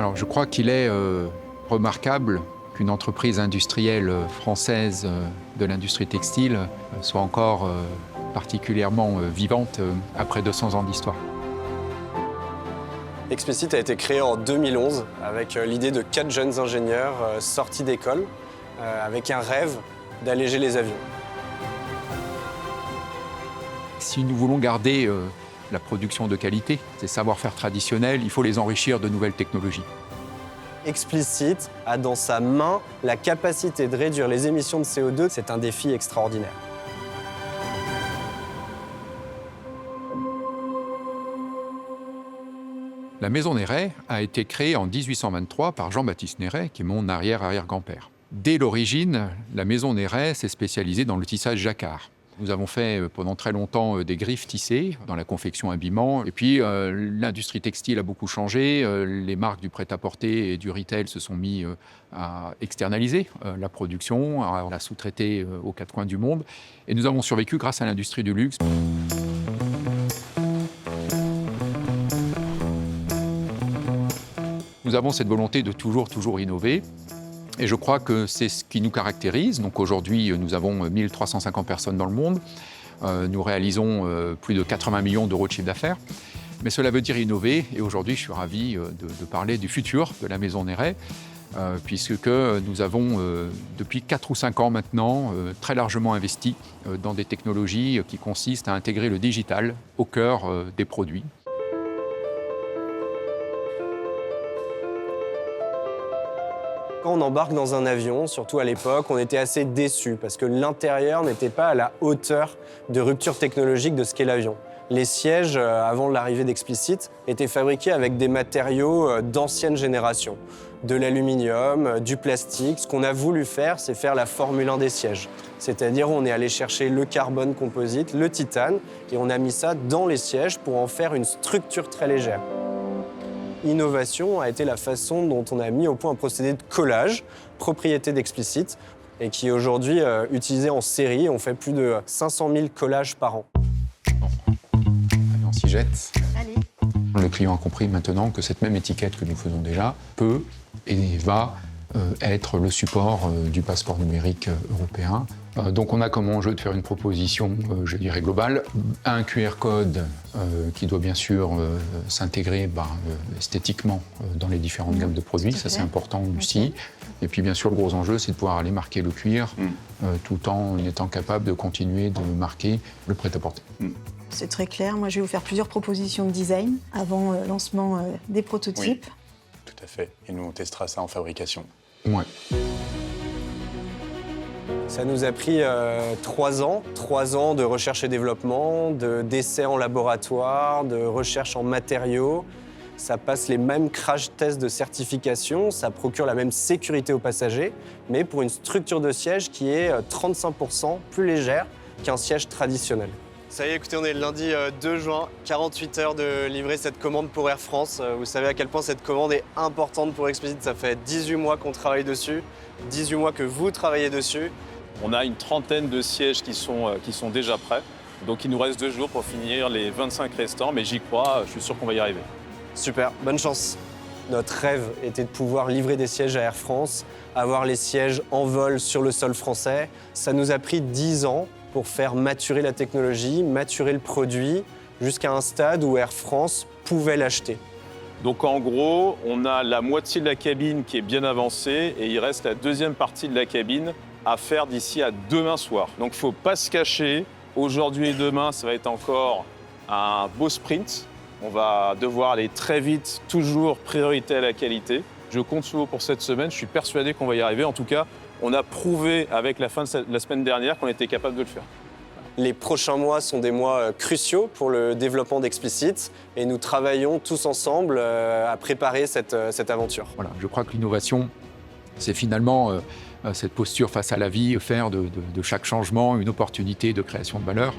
Alors je crois qu'il est remarquable qu'une entreprise industrielle française de l'industrie textile soit encore particulièrement vivante après 200 ans d'histoire. Explicit a été créé en 2011 avec l'idée de 4 jeunes ingénieurs sortis d'école avec un rêve d'alléger les avions. Si nous voulons garder la production de qualité, ces savoir-faire traditionnels, il faut les enrichir de nouvelles technologies. Explicit a dans sa main la capacité de réduire les émissions de CO2. C'est un défi extraordinaire. La maison Néret a été créée en 1823 par Jean-Baptiste Néret, qui est mon arrière-arrière-grand-père. Dès l'origine, la maison Néret s'est spécialisée dans le tissage jacquard. Nous avons fait pendant très longtemps des griffes tissées dans la confection habillement. Et puis l'industrie textile a beaucoup changé. Les marques du prêt-à-porter et du retail se sont mis à externaliser la production, à la sous-traiter aux 4 coins du monde. Et nous avons survécu grâce à l'industrie du luxe. Nous avons cette volonté de toujours innover. Et je crois que c'est ce qui nous caractérise. Donc aujourd'hui, nous avons 1350 personnes dans le monde. Nous réalisons plus de 80 millions d'euros de chiffre d'affaires. Mais cela veut dire innover. Et aujourd'hui, je suis ravi de parler du futur de la maison Néret, puisque nous avons, depuis 4 ou 5 ans maintenant, très largement investi dans des technologies qui consistent à intégrer le digital au cœur des produits. Quand on embarque dans un avion, surtout à l'époque, on était assez déçus parce que l'intérieur n'était pas à la hauteur de rupture technologique de ce qu'est l'avion. Les sièges, avant l'arrivée d'Explicit, étaient fabriqués avec des matériaux d'ancienne génération. De l'aluminium, du plastique. Ce qu'on a voulu faire, c'est faire la Formule 1 des sièges. C'est-à-dire on est allé chercher le carbone composite, le titane, et on a mis ça dans les sièges pour en faire une structure très légère. Innovation a été la façon dont on a mis au point un procédé de collage, propriété d'Explicit, et qui est aujourd'hui utilisé en série. On fait plus de 500 000 collages par an. Allez, on s'y jette. Allez. Le client a compris maintenant que cette même étiquette que nous faisons déjà peut et va être le support du passeport numérique européen. Donc on a comme enjeu de faire une proposition, je dirais, globale. Un QR code qui doit bien sûr s'intégrer esthétiquement dans les différentes gammes de produits, ça c'est important aussi. Et puis bien sûr le gros enjeu c'est de pouvoir aller marquer le cuir tout en étant capable de continuer de marquer le prêt-à-porter. C'est très clair. Moi je vais vous faire plusieurs propositions de design avant lancement des prototypes. Oui, tout à fait. Et nous on testera ça en fabrication. Ouais. Ça nous a pris 3 ans de recherche et développement, d'essais en laboratoire, de recherche en matériaux. Ça passe les mêmes crash tests de certification, ça procure la même sécurité aux passagers, mais pour une structure de siège qui est 35% plus légère qu'un siège traditionnel. Ça y est, écoutez, on est le lundi 2 juin, 48 heures de livrer cette commande pour Air France. Vous savez à quel point cette commande est importante pour Explicit. Ça fait 18 mois qu'on travaille dessus, 18 mois que vous travaillez dessus. On a une trentaine de sièges qui sont déjà prêts. Donc il nous reste 2 jours pour finir les 25 restants, mais j'y crois, je suis sûr qu'on va y arriver. Super, bonne chance. Notre rêve était de pouvoir livrer des sièges à Air France, avoir les sièges en vol sur le sol français. Ça nous a pris 10 ans pour faire maturer la technologie, maturer le produit, jusqu'à un stade où Air France pouvait l'acheter. Donc en gros, on a la moitié de la cabine qui est bien avancée et il reste la deuxième partie de la cabine à faire d'ici à demain soir. Donc il ne faut pas se cacher. Aujourd'hui et demain, ça va être encore un beau sprint. On va devoir aller très vite, toujours priorité à la qualité. Je compte sur vous pour cette semaine. Je suis persuadé qu'on va y arriver. En tout cas, on a prouvé avec la fin de la semaine dernière qu'on était capable de le faire. Les prochains mois sont des mois cruciaux pour le développement d'Explicit et nous travaillons tous ensemble à préparer cette aventure. Voilà, je crois que l'innovation, c'est finalement cette posture face à la vie, faire de chaque changement une opportunité de création de valeur.